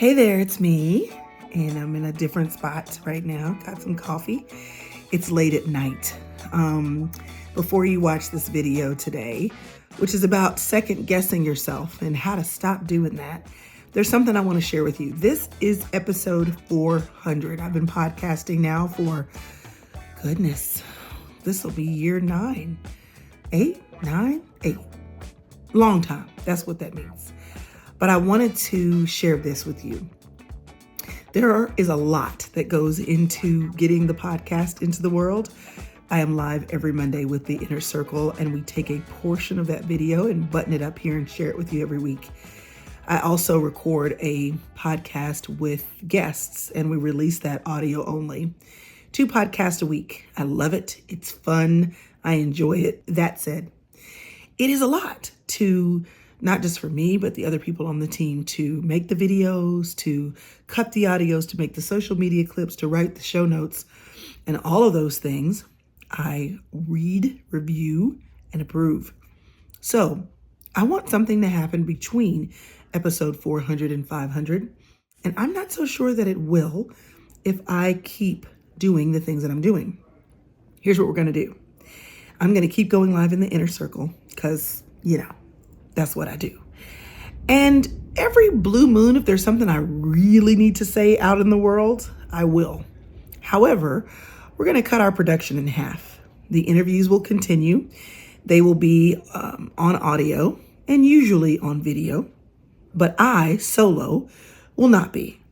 Hey there, it's me, and I'm in a different spot right now. Got some coffee. It's late at night. Before you watch this video today, which is about second guessing yourself and how to stop doing that, there's something I want to share with you. This is episode 400. I've been podcasting now for, goodness, this will be year 9. 8. Long time. That's what that means. But I wanted to share this with you. There is a lot that goes into getting the podcast into the world. I am live every Monday with the Inner Circle, and we take a portion of that video and button it up here and share it with you every week. I also record a podcast with guests, and we release that audio only. 2 podcasts a week. I love it. It's fun. I enjoy it. That said, it is a lot to, not just for me, but the other people on the team, to make the videos, to cut the audios, to make the social media clips, to write the show notes, and all of those things I read, review, and approve. So I want something to happen between episode 400 and 500, and I'm not so sure that it will if I keep doing the things that I'm doing. Here's what we're going to do. I'm going to keep going live in the Inner Circle because, that's what I do. And every blue moon, if there's something I really need to say out in the world, I will. However, we're going to cut our production in half. The interviews will continue. They will be on audio and usually on video. But I, solo, will not be,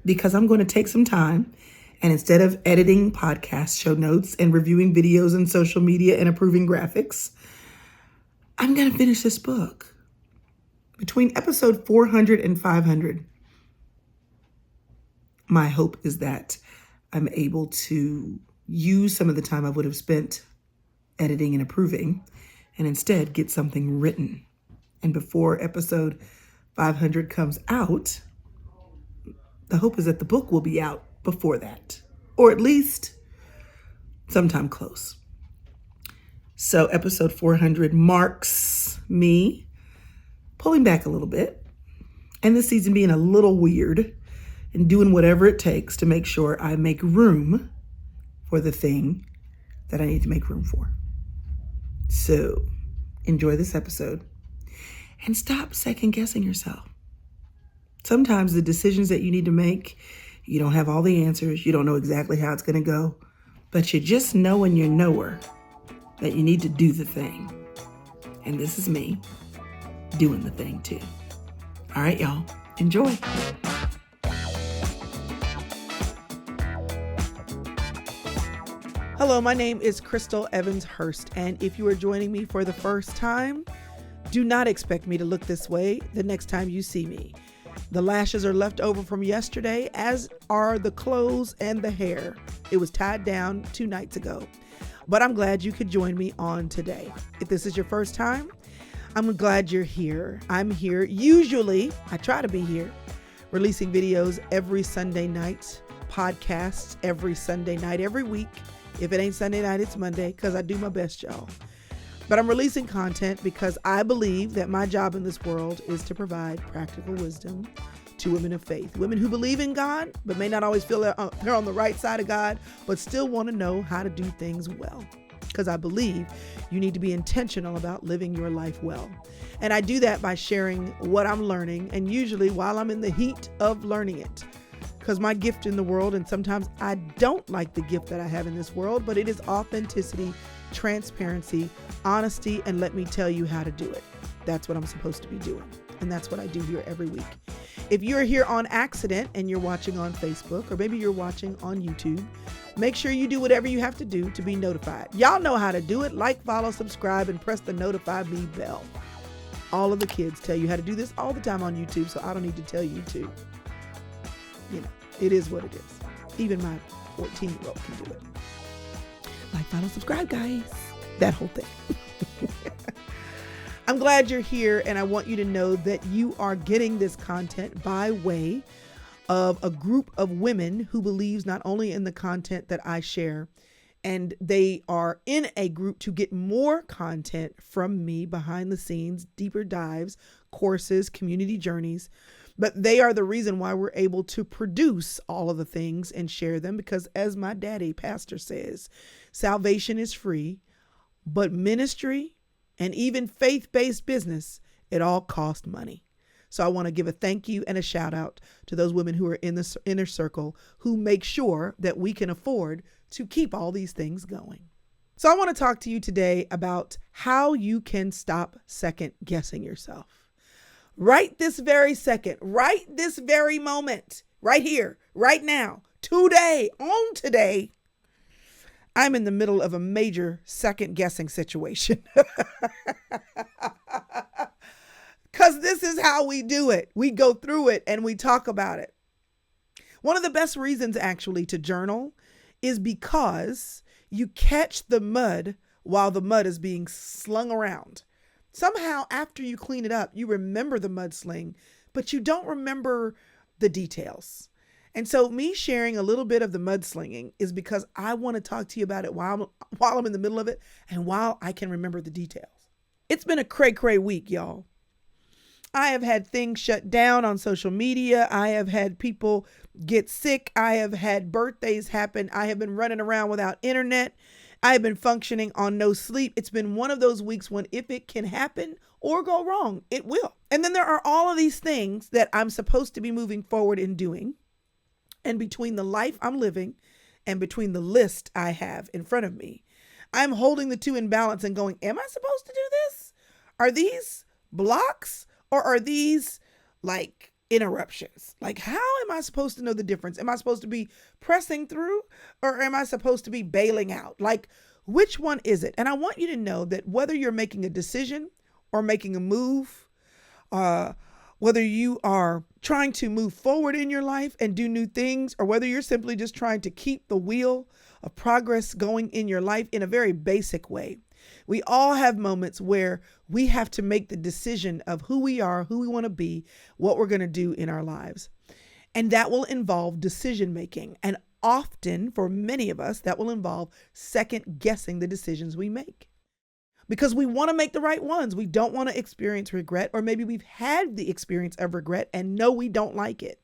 because I'm going to take some time, and instead of editing podcast show notes and reviewing videos and social media and approving graphics, I'm going to finish this book. Between episode 400 and 500, my hope is that I'm able to use some of the time I would have spent editing and approving and instead get something written. And before episode 500 comes out, the hope is that the book will be out before that, or at least sometime close. So episode 400 marks me pulling back a little bit, and this season being a little weird and doing whatever it takes to make sure I make room for the thing that I need to make room for. So enjoy this episode and stop second guessing yourself. Sometimes the decisions that you need to make, you don't have all the answers. You don't know exactly how it's going to go, but you just know in your knower that you need to do the thing. And this is me doing the thing too. All right, y'all, enjoy. Hello, my name is Crystal Evans Hurst, and if you are joining me for the first time, do not expect me to look this way the next time you see me. The lashes are left over from yesterday, as are the clothes and the hair. It was tied down 2 nights ago, but I'm glad you could join me on today. If this is your first time, I'm glad you're here. I'm here. Usually, I try to be here, releasing videos every Sunday night, podcasts every Sunday night, every week. If it ain't Sunday night, it's Monday, because I do my best, y'all. But I'm releasing content because I believe that my job in this world is to provide practical wisdom to women of faith. Women who believe in God, but may not always feel they're on the right side of God, but still want to know how to do things well. Because I believe you need to be intentional about living your life well. And I do that by sharing what I'm learning, and usually while I'm in the heat of learning it. Because my gift in the world, and sometimes I don't like the gift that I have in this world, but it is authenticity, transparency, honesty, and let me tell you how to do it. That's what I'm supposed to be doing. And that's what I do here every week. If you're here on accident and you're watching on Facebook, or maybe you're watching on YouTube, make sure you do whatever you have to do to be notified. Y'all know how to do it. Like, follow, subscribe, and press the notify me bell. All of the kids tell you how to do this all the time on YouTube, so I don't need to tell you to. It is what it is. Even my 14-year-old can do it. Like, follow, subscribe, guys. That whole thing. I'm glad you're here, and I want you to know that you are getting this content by way of a group of women who believes not only in the content that I share, and they are in a group to get more content from me behind the scenes, deeper dives, courses, community journeys. But they are the reason why we're able to produce all of the things and share them, because as my daddy pastor says, salvation is free, but ministry and even faith-based business, it all costs money. So I want to give a thank you and a shout out to those women who are in the inner circle who make sure that we can afford to keep all these things going. So I want to talk to you today about how you can stop second guessing yourself. Right this very second, right this very moment, right here, right now, today, I'm in the middle of a major second guessing situation. Because this is how we do it. We go through it and we talk about it. One of the best reasons actually to journal is because you catch the mud while the mud is being slung around. Somehow after you clean it up, you remember the mudsling, but you don't remember the details. And so me sharing a little bit of the mudslinging is because I want to talk to you about it while I'm in the middle of it and while I can remember the details. It's been a cray week, y'all. I have had things shut down on social media. I have had people get sick. I have had birthdays happen. I have been running around without internet. I have been functioning on no sleep. It's been one of those weeks when if it can happen or go wrong, it will. And then there are all of these things that I'm supposed to be moving forward in doing. And between the life I'm living and between the list I have in front of me, I'm holding the two in balance and going, am I supposed to do this? Are these blocks or are these like interruptions? Like, how am I supposed to know the difference? Am I supposed to be pressing through or am I supposed to be bailing out? Like, which one is it? And I want you to know that whether you're making a decision or making a move, whether you are trying to move forward in your life and do new things, or whether you're simply just trying to keep the wheel of progress going in your life in a very basic way, we all have moments where we have to make the decision of who we are, who we want to be, what we're going to do in our lives. And that will involve decision making. And often, for many of us, that will involve second guessing the decisions we make. Because we want to make the right ones. We don't want to experience regret, or maybe we've had the experience of regret and know we don't like it.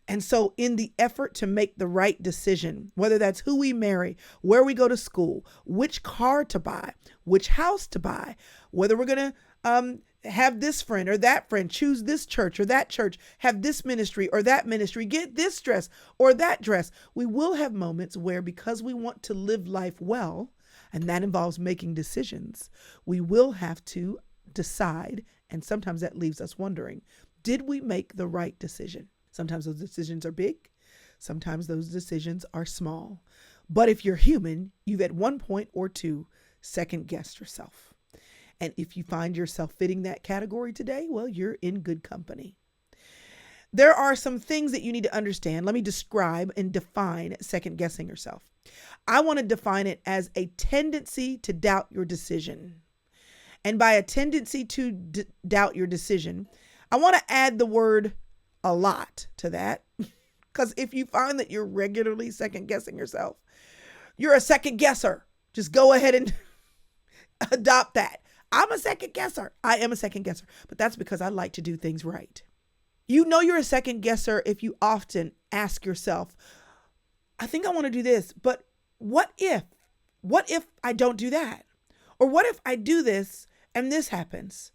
And so in the effort to make the right decision, whether that's who we marry, where we go to school, which car to buy, which house to buy, whether we're going to have this friend or that friend, choose this church or that church, have this ministry or that ministry, get this dress or that dress, we will have moments where, because we want to live life well, and that involves making decisions, we will have to decide. And sometimes that leaves us wondering, did we make the right decision? Sometimes those decisions are big. Sometimes those decisions are small. But if you're human, you've at one point or two second guessed yourself. And if you find yourself fitting that category today, well, you're in good company. There are some things that you need to understand. Let me describe and define second guessing yourself. I want to define it as a tendency to doubt your decision. And by a tendency to doubt your decision, I want to add the word a lot to that. Because if you find that you're regularly second guessing yourself, you're a second guesser. Just go ahead and adopt that. I'm a second guesser. I am a second guesser. But that's because I like to do things right. You know you're a second guesser if you often ask yourself, I think I want to do this, but what if I don't do that? Or what if I do this and this happens?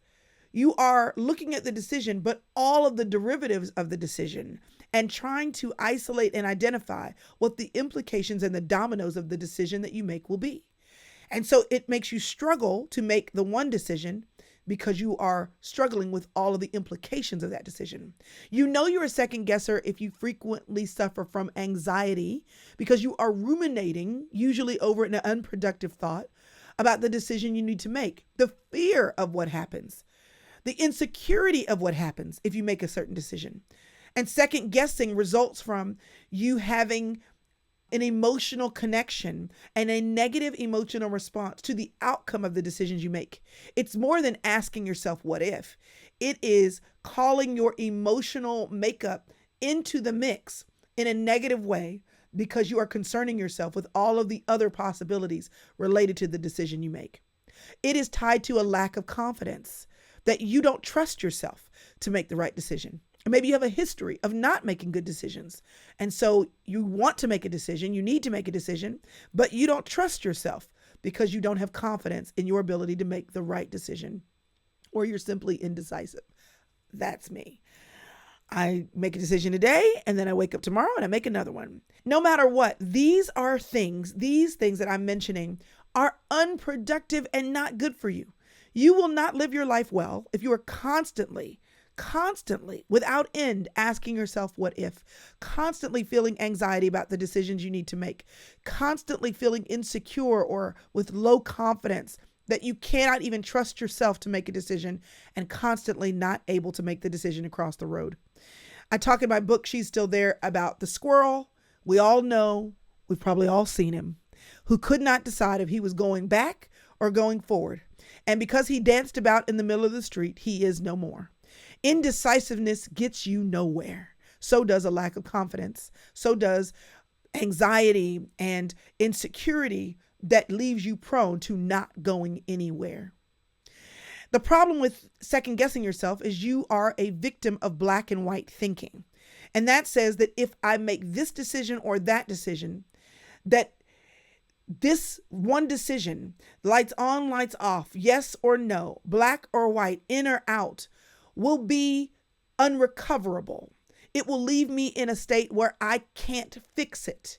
You are looking at the decision, but all of the derivatives of the decision, and trying to isolate and identify what the implications and the dominoes of the decision that you make will be. And so it makes you struggle to make the one decision because you are struggling with all of the implications of that decision. You know you're a second guesser if you frequently suffer from anxiety because you are ruminating, usually over an unproductive thought, about the decision you need to make, the fear of what happens, the insecurity of what happens if you make a certain decision. And second guessing results from you having an emotional connection and a negative emotional response to the outcome of the decisions you make. It's more than asking yourself, what if? It is calling your emotional makeup into the mix in a negative way because you are concerning yourself with all of the other possibilities related to the decision you make. It is tied to a lack of confidence that you don't trust yourself to make the right decision. Maybe you have a history of not making good decisions. And so you want to make a decision, you need to make a decision, but you don't trust yourself because you don't have confidence in your ability to make the right decision, or you're simply indecisive. That's me. I make a decision today and then I wake up tomorrow and I make another one. No matter what, these things that I'm mentioning are unproductive and not good for you. You will not live your life well if you are constantly, without end, asking yourself, what if? Constantly feeling anxiety about the decisions you need to make. Constantly feeling insecure or with low confidence that you cannot even trust yourself to make a decision, and constantly not able to make the decision across the road. I talk in my book, She's Still There, about the squirrel. We all know, we've probably all seen him, who could not decide if he was going back or going forward. And because he danced about in the middle of the street, he is no more. Indecisiveness gets you nowhere. So does a lack of confidence. So does anxiety and insecurity that leaves you prone to not going anywhere. The problem with second guessing yourself is you are a victim of black and white thinking. And that says that if I make this decision or that decision, that this one decision, lights on, lights off, yes or no, black or white, in or out, will be unrecoverable. It will leave me in a state where I can't fix it,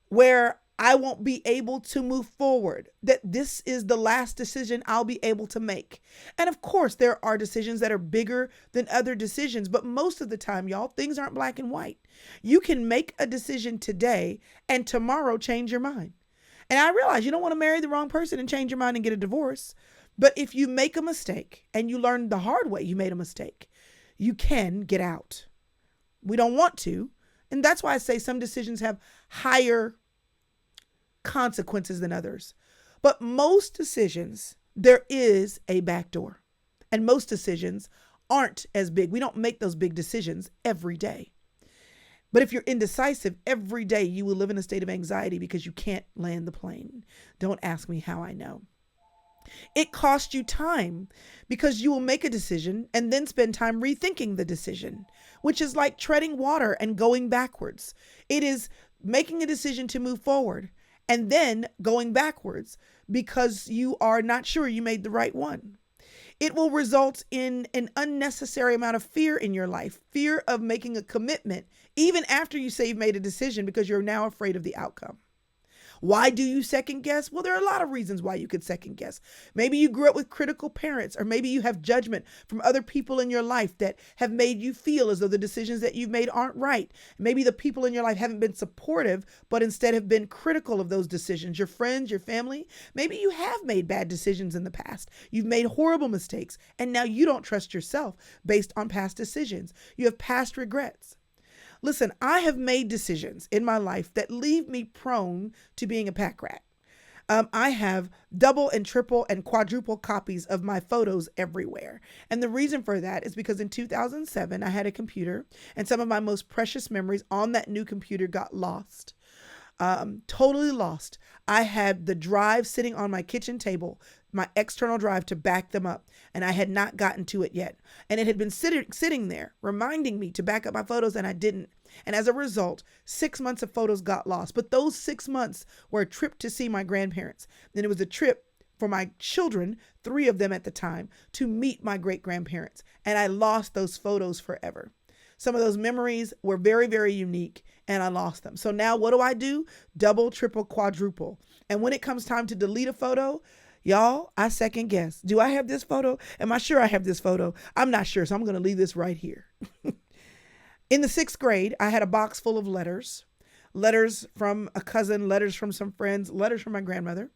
where I won't be able to move forward, that this is the last decision I'll be able to make. And of course, there are decisions that are bigger than other decisions, but most of the time, y'all, things aren't black and white. You can make a decision today and tomorrow change your mind. And I realize you don't want to marry the wrong person and change your mind and get a divorce. But if you make a mistake and you learn the hard way you made a mistake, you can get out. We don't want to. And that's why I say some decisions have higher consequences than others. But most decisions, there is a back door. And most decisions aren't as big. We don't make those big decisions every day. But if you're indecisive, every day you will live in a state of anxiety because you can't land the plane. Don't ask me how I know. It costs you time because you will make a decision and then spend time rethinking the decision, which is like treading water and going backwards. It is making a decision to move forward and then going backwards because you are not sure you made the right one. It will result in an unnecessary amount of fear in your life, fear of making a commitment, even after you say you've made a decision because you're now afraid of the outcome. Why do you second guess? Well, there are a lot of reasons why you could second guess. Maybe you grew up with critical parents, or maybe you have judgment from other people in your life that have made you feel as though the decisions that you've made aren't right. Maybe the people in your life haven't been supportive, but instead have been critical of those decisions. Your friends, your family, maybe you have made bad decisions in the past. You've made horrible mistakes, and now you don't trust yourself based on past decisions. You have past regrets. Listen, I have made decisions in my life that leave me prone to being a pack rat. I have double and triple and quadruple copies of my photos everywhere. And the reason for that is because in 2007, I had a computer and some of my most precious memories on that new computer got lost. Totally lost. I had the drive sitting on my kitchen table, my external drive, to back them up, and I had not gotten to it yet. And it had been sitting there reminding me to back up my photos, and I didn't. And as a result, 6 months of photos got lost. But those 6 months were a trip to see my grandparents. Then it was a trip for my children, 3 of them at the time, to meet my great-grandparents. And I lost those photos forever. Some of those memories were very, very unique, and I lost them. So now what do? Double, triple, quadruple. And when it comes time to delete a photo, y'all, I second guess. Do I have this photo? Am I sure I have this photo? I'm not sure, so I'm going to leave this right here. In the 6th grade, I had a box full of letters from a cousin, letters from some friends, letters from my grandmother.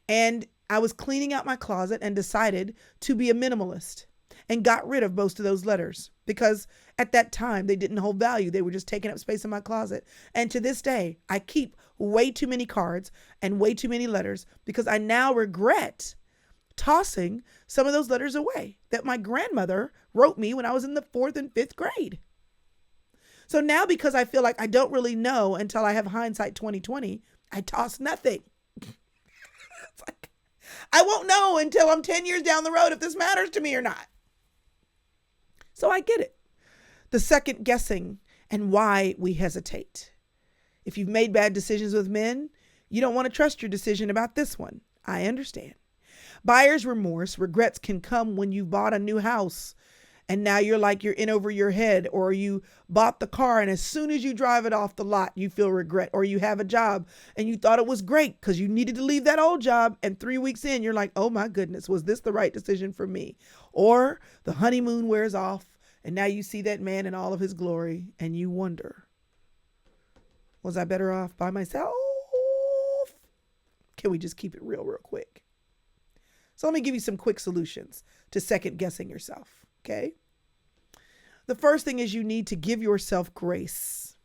And I was cleaning out my closet and decided to be a minimalist and got rid of most of those letters because at that time they didn't hold value. They were just taking up space in my closet. And to this day, I keep way too many cards and way too many letters because I now regret tossing some of those letters away that my grandmother wrote me when I was in the 4th and 5th grade. So now, because I feel like I don't really know until I have hindsight 2020, I toss nothing. It's like, I won't know until I'm 10 years down the road if this matters to me or not. So I get it. The second guessing and why we hesitate. If you've made bad decisions with men, you don't want to trust your decision about this one. I understand. Buyer's remorse, regrets can come when you bought a new house and now you're in over your head, or you bought the car and as soon as you drive it off the lot, you feel regret, or you have a job and you thought it was great because you needed to leave that old job. And 3 weeks in, you're like, oh my goodness, was this the right decision for me? Or the honeymoon wears off and now you see that man in all of his glory and you wonder, was I better off by myself? Can we just keep it real quick? So let me give you some quick solutions to second guessing yourself. Okay. The first thing is you need to give yourself grace.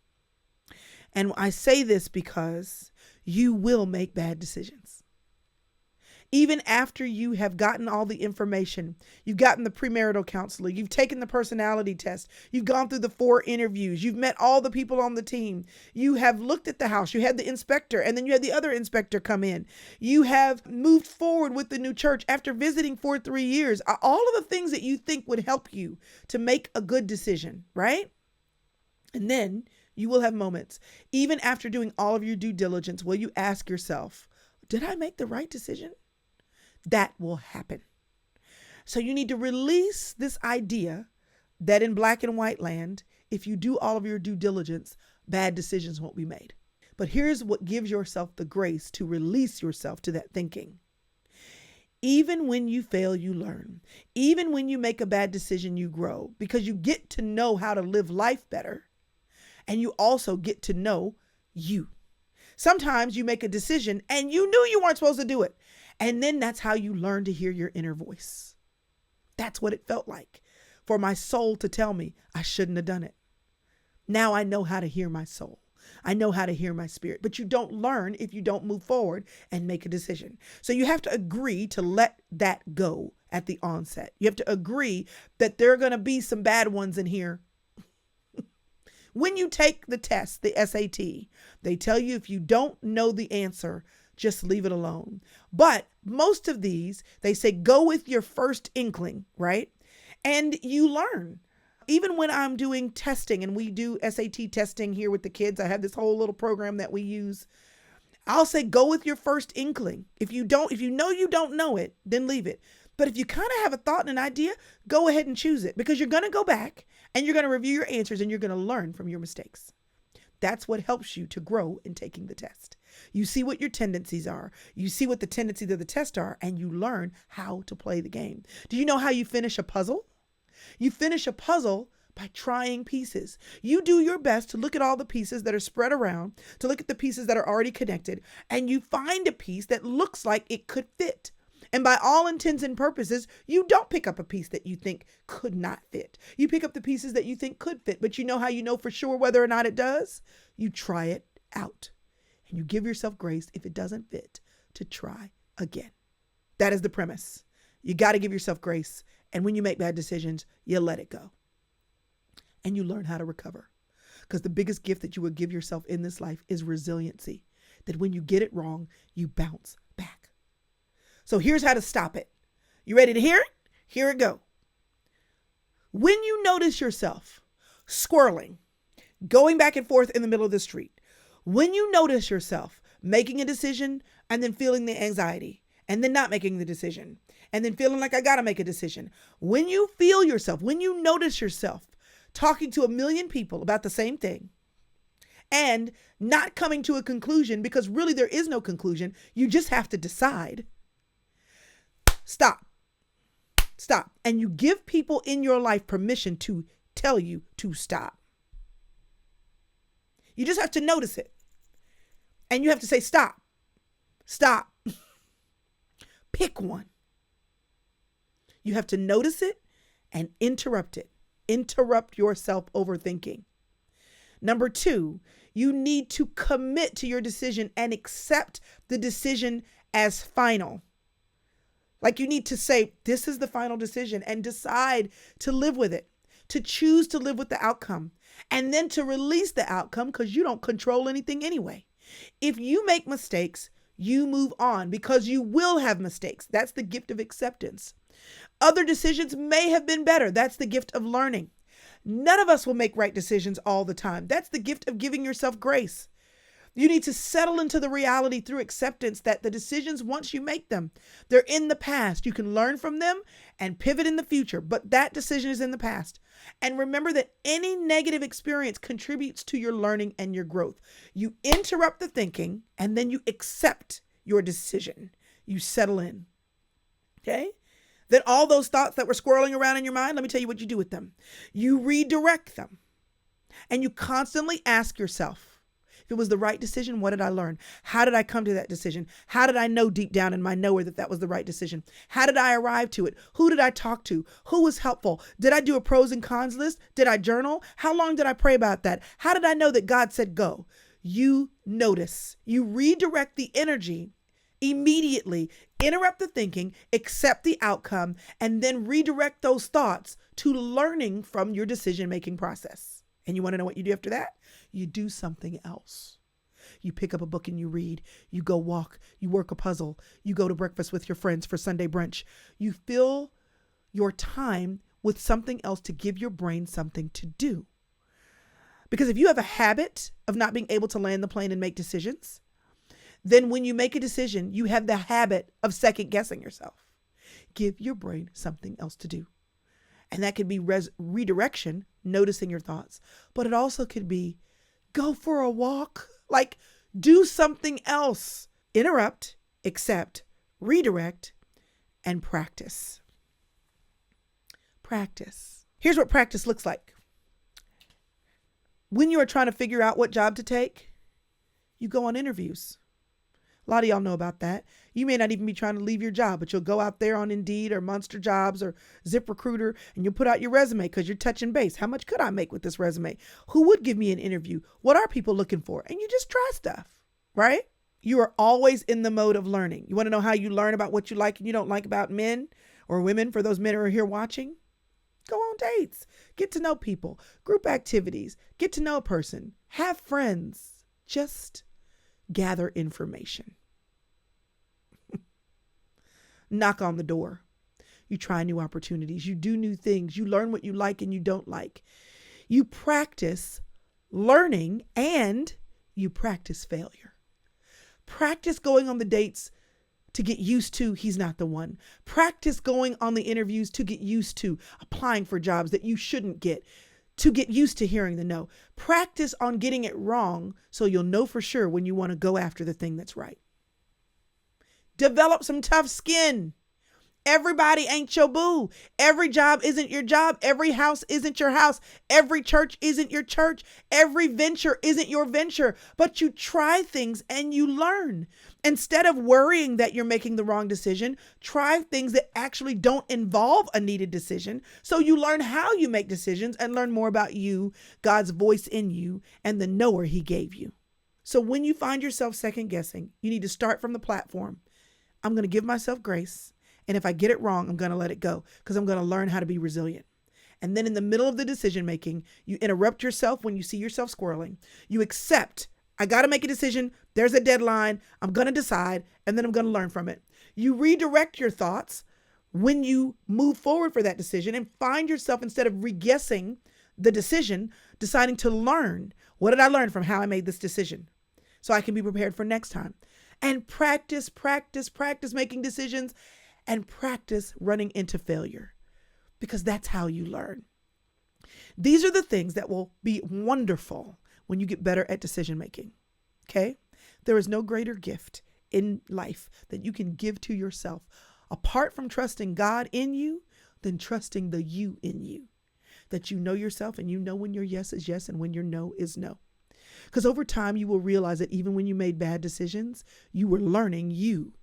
And I say this because you will make bad decisions. Even after you have gotten all the information, you've gotten the premarital counselor, you've taken the personality test, you've gone through the 4 interviews, you've met all the people on the team, you have looked at the house, you had the inspector, and then you had the other inspector come in. You have moved forward with the new church after visiting for 3 years. All of the things that you think would help you to make a good decision, right? And then you will have moments, even after doing all of your due diligence, will you ask yourself, did I make the right decision? That will happen. So you need to release this idea that in black and white land, if you do all of your due diligence, bad decisions won't be made. But here's what gives yourself the grace to release yourself to that thinking. Even when you fail, you learn. Even when you make a bad decision, you grow, because you get to know how to live life better. And you also get to know you. Sometimes you make a decision and you knew you weren't supposed to do it. And then that's how you learn to hear your inner voice. That's what it felt like for my soul to tell me I shouldn't have done it. Now I know how to hear my soul. I know how to hear my spirit. But you don't learn if you don't move forward and make a decision. So you have to agree to let that go at the onset. You have to agree that there are going to be some bad ones in here. When you take the test, the SAT, they tell you if you don't know the answer, just leave it alone. But most of these, they say, go with your first inkling, right? And you learn. Even when I'm doing testing, and we do SAT testing here with the kids, I have this whole little program that we use. I'll say, go with your first inkling. If you know you don't know it, then leave it. But if you kind of have a thought and an idea, go ahead and choose it, because you're going to go back and you're going to review your answers and you're going to learn from your mistakes. That's what helps you to grow in taking the test. You see what your tendencies are. You see what the tendencies of the test are, and you learn how to play the game. Do you know how you finish a puzzle? You finish a puzzle by trying pieces. You do your best to look at all the pieces that are spread around, to look at the pieces that are already connected, and you find a piece that looks like it could fit. And by all intents and purposes, you don't pick up a piece that you think could not fit. You pick up the pieces that you think could fit, but you know how you know for sure whether or not it does? You try it out. And you give yourself grace if it doesn't fit to try again. That is the premise. You got to give yourself grace. And when you make bad decisions, you let it go. And you learn how to recover. Because the biggest gift that you would give yourself in this life is resiliency. That when you get it wrong, you bounce back. So here's how to stop it. You ready to hear it? Here it go. When you notice yourself squirreling, going back and forth in the middle of the street, when you notice yourself making a decision and then feeling the anxiety and then not making the decision and then feeling like I got to make a decision, when you feel yourself, when you notice yourself talking to 1 million people about the same thing and not coming to a conclusion, because really there is no conclusion, you just have to decide. Stop. And you give people in your life permission to tell you to stop. You just have to notice it. And you have to say, stop. Pick one. You have to notice it and interrupt it. Interrupt yourself overthinking. Number 2, you need to commit to your decision and accept the decision as final. Like you need to say, this is the final decision, and decide to live with it, to choose to live with the outcome, and then to release the outcome, because you don't control anything anyway. If you make mistakes, you move on, because you will have mistakes. That's the gift of acceptance. Other decisions may have been better. That's the gift of learning. None of us will make right decisions all the time. That's the gift of giving yourself grace. You need to settle into the reality through acceptance that the decisions, once you make them, they're in the past. You can learn from them and pivot in the future, but that decision is in the past. And remember that any negative experience contributes to your learning and your growth. You interrupt the thinking and then you accept your decision. You settle in. Okay? Then all those thoughts that were swirling around in your mind, let me tell you what you do with them. You redirect them and you constantly ask yourself, if it was the right decision, what did I learn? How did I come to that decision? How did I know deep down in my knower that that was the right decision? How did I arrive to it? Who did I talk to? Who was helpful? Did I do a pros and cons list? Did I journal? How long did I pray about that? How did I know that God said go? You notice. You redirect the energy immediately, interrupt the thinking, accept the outcome, and then redirect those thoughts to learning from your decision-making process. And you want to know what you do after that? You do something else. You pick up a book and you read. You go walk. You work a puzzle. You go to breakfast with your friends for Sunday brunch. You fill your time with something else to give your brain something to do. Because if you have a habit of not being able to land the plane and make decisions, then when you make a decision, you have the habit of second guessing yourself. Give your brain something else to do. And that could be redirection, noticing your thoughts. But it also could be go for a walk, like do something else. Interrupt, accept, redirect, and practice. Practice. Here's what practice looks like. When you are trying to figure out what job to take, you go on interviews. A lot of y'all know about that. You may not even be trying to leave your job, but you'll go out there on Indeed or Monster Jobs or ZipRecruiter and you'll put out your resume because you're touching base. How much could I make with this resume? Who would give me an interview? What are people looking for? And you just try stuff, right? You are always in the mode of learning. You want to know how you learn about what you like and you don't like about men or women? For those men who are here watching, go on dates, get to know people, group activities, get to know a person, have friends, just gather information. Knock on the door. You try new opportunities. You do new things. You learn what you like and you don't like. You practice learning and you practice failure. Practice going on the dates to get used to he's not the one. Practice going on the interviews to get used to applying for jobs that you shouldn't get, to get used to hearing the no. Practice on getting it wrong so you'll know for sure when you want to go after the thing that's right. Develop some tough skin. Everybody ain't your boo. Every job isn't your job. Every house isn't your house. Every church isn't your church. Every venture isn't your venture. But you try things and you learn. Instead of worrying that you're making the wrong decision, try things that actually don't involve a needed decision. So you learn how you make decisions and learn more about you, God's voice in you, and the knower he gave you. So when you find yourself second guessing, you need to start from the platform. I'm going to give myself grace. And if I get it wrong, I'm going to let it go because I'm going to learn how to be resilient. And then in the middle of the decision making, you interrupt yourself when you see yourself squirreling. You accept, I got to make a decision. There's a deadline. I'm going to decide, and then I'm going to learn from it. You redirect your thoughts when you move forward for that decision and find yourself, instead of re-guessing the decision, deciding to learn. What did I learn from how I made this decision? So I can be prepared for next time. And practice making decisions and practice running into failure, because that's how you learn. These are the things that will be wonderful when you get better at decision making. Okay? There is no greater gift in life that you can give to yourself apart from trusting God in you than trusting the you in you. That you know yourself and you know when your yes is yes and when your no is no. Because over time, you will realize that even when you made bad decisions, you were learning you.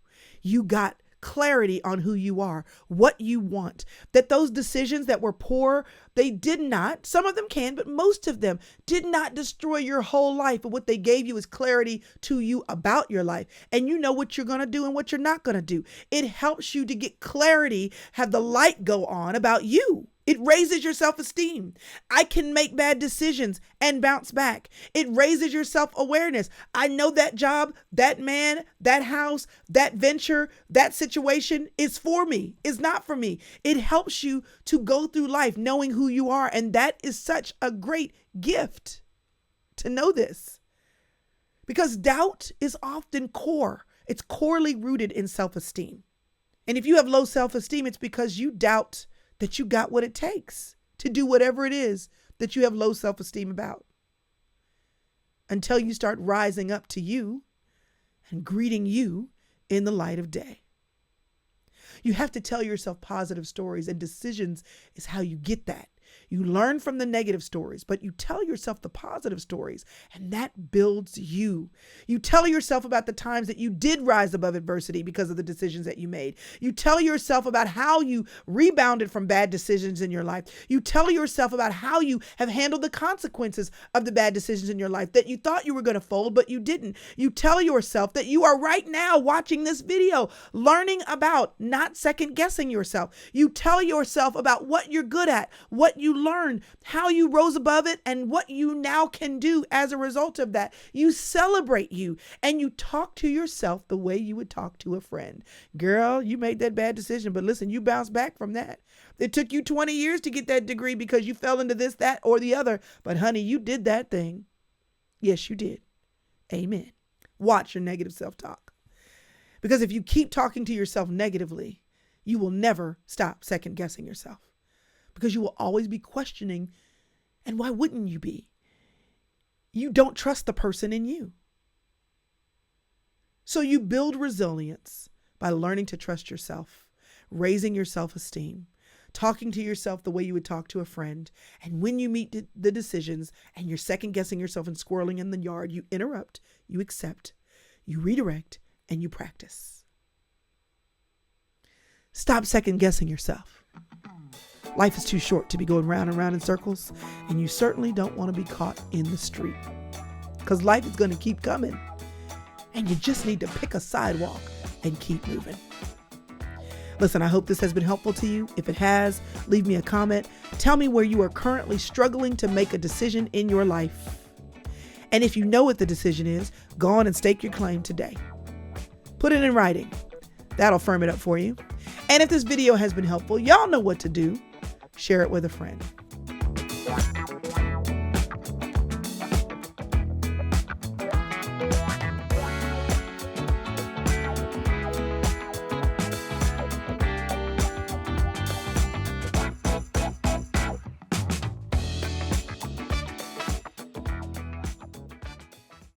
You got clarity on who you are, what you want, that those decisions that were poor, they did not, some of them can, but most of them did not destroy your whole life. But what they gave you is clarity to you about your life. And you know what you're going to do and what you're not going to do. It helps you to get clarity, have the light go on about you. It raises your self-esteem. I can make bad decisions and bounce back. It raises your self-awareness. I know that job, that man, that house, that venture, that situation is for me. It's not for me. It helps you to go through life knowing who you are. And that is such a great gift to know this. Because doubt is often core. It's corely rooted in self-esteem. And if you have low self-esteem, it's because you doubt that you got what it takes to do whatever it is that you have low self-esteem about. Until you start rising up to you and greeting you in the light of day. You have to tell yourself positive stories, and decisions is how you get that. You learn from the negative stories, but you tell yourself the positive stories, and that builds you. You tell yourself about the times that you did rise above adversity because of the decisions that you made. You tell yourself about how you rebounded from bad decisions in your life. You tell yourself about how you have handled the consequences of the bad decisions in your life, that you thought you were going to fold, but you didn't. You tell yourself that you are right now watching this video, learning about not second guessing yourself. You tell yourself about what you're good at, what you learned, how you rose above it, and what you now can do as a result of that. You celebrate you, and you talk to yourself the way you would talk to a friend. Girl, you made that bad decision, but listen, you bounced back from that. It took you 20 years to get that degree because you fell into this, that, or the other. But honey, you did that thing. Yes, you did. Amen. Watch your negative self-talk. Because if you keep talking to yourself negatively, you will never stop second guessing yourself. Because you will always be questioning. And why wouldn't you be? You don't trust the person in you. So you build resilience by learning to trust yourself, raising your self-esteem, talking to yourself the way you would talk to a friend. And when you meet the decisions and you're second guessing yourself and squirreling in the yard, you interrupt, you accept, you redirect, and you practice. Stop second guessing yourself. Life is too short to be going round and round in circles, and you certainly don't want to be caught in the street, because life is going to keep coming, and you just need to pick a sidewalk and keep moving. Listen, I hope this has been helpful to you. If it has, leave me a comment. Tell me where you are currently struggling to make a decision in your life. And if you know what the decision is, go on and stake your claim today. Put it in writing. That'll firm it up for you. And if this video has been helpful, y'all know what to do. Share it with a friend.